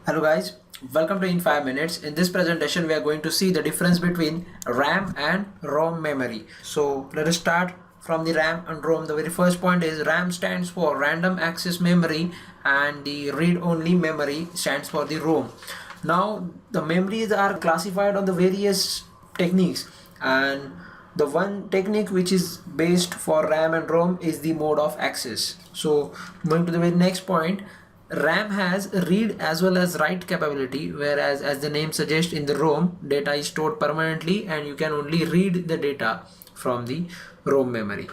Hello guys, welcome to In 5 Minutes. In this presentation we are going to see the difference between RAM and ROM memory. So let us start from the RAM and ROM. The very first point is RAM stands for random access memory and the read-only memory stands for the ROM. Now the memories are classified on the various techniques, and the one technique which is based for RAM and ROM is the mode of access. So moving to the very next point, RAM has read as well as write capability, whereas as the name suggests, in the ROM data is stored permanently and you can only read the data from the ROM memory.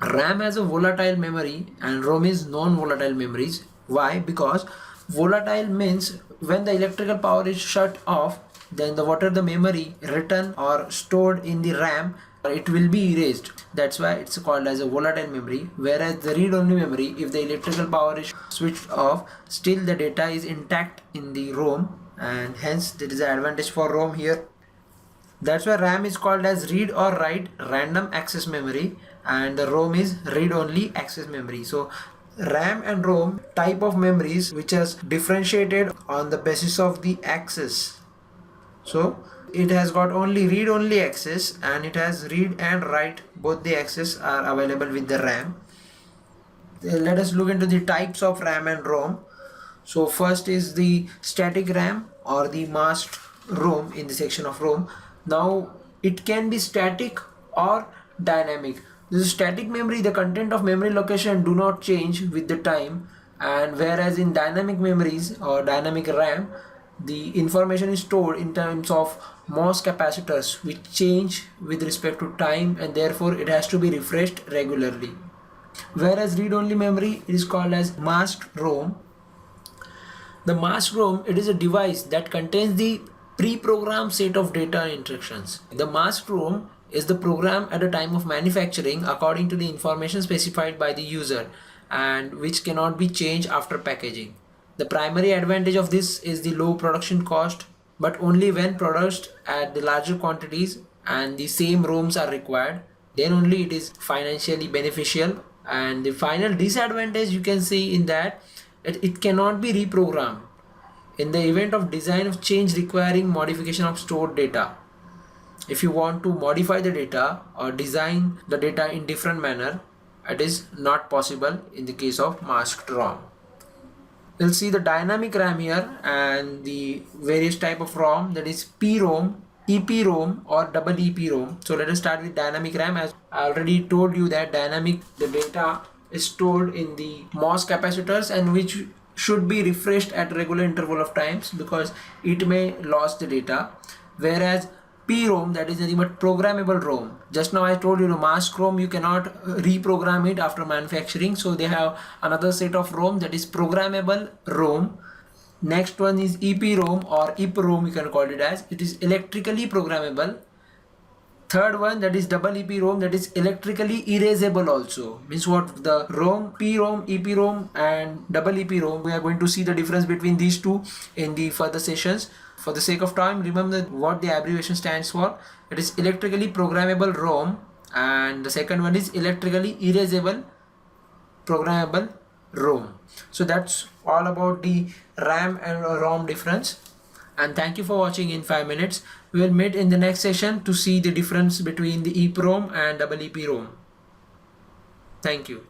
RAM has a volatile memory and ROM is non-volatile memories. Why? Because volatile means when the electrical power is shut off, then whatever the memory written or stored in the RAM, it will be erased. That's why it's called as a volatile memory. Whereas the read-only memory, if the electrical power is switched off, still the data is intact in the ROM, and hence there is an advantage for ROM here. That's why RAM is called as read or write random access memory and the ROM is read-only access memory. So RAM and ROM type of memories which is differentiated on the basis of the access. So it has got only read-only access and it has read and write, both the access are available with the RAM. Let us look into the types of RAM and ROM. So first is the static RAM or the masked ROM in the section of ROM. Now it can be static or dynamic. This is static memory, the content of memory location do not change with the time, and whereas in dynamic memories or dynamic RAM, the information is stored in terms of MOS capacitors which change with respect to time, and therefore it has to be refreshed regularly. Whereas read-only memory is called as masked ROM. The masked ROM, it is a device that contains the pre-programmed set of data and instructions. The masked ROM is the program at the time of manufacturing according to the information specified by the user and which cannot be changed after packaging. The primary advantage of this is the low production cost, but only when produced at the larger quantities and the same ROMs are required, then only it is financially beneficial. And the final disadvantage you can see in that it cannot be reprogrammed in the event of design of change requiring modification of stored data. If you want to modify the data or design the data in different manner, it is not possible in the case of masked ROM. We'll see the dynamic RAM here and the various type of ROM, that is PROM, EPROM or double EPROM. So let us start with dynamic RAM. As I already told you that dynamic, the data is stored in the MOS capacitors and which should be refreshed at regular interval of times because it may lose the data. Whereas PROM, that is nothing but programmable ROM. Just now I told you, masked ROM you cannot reprogram it after manufacturing. So they have another set of ROM, that is programmable ROM. Next one is EPROM or EPROM you can call it as. It is electrically programmable. Third one, that is double EPROM, that is electrically erasable also. Means what? The ROM, PROM, EPROM and double EPROM, we are going to see the difference between these two in the further sessions. For the sake of time, remember what the abbreviation stands for. It is electrically programmable ROM and the second one is electrically erasable programmable ROM. So that's all about the RAM and ROM difference. And thank you for watching In 5 Minutes. We will meet in the next session to see the difference between the EPROM and double EPROM. Thank you.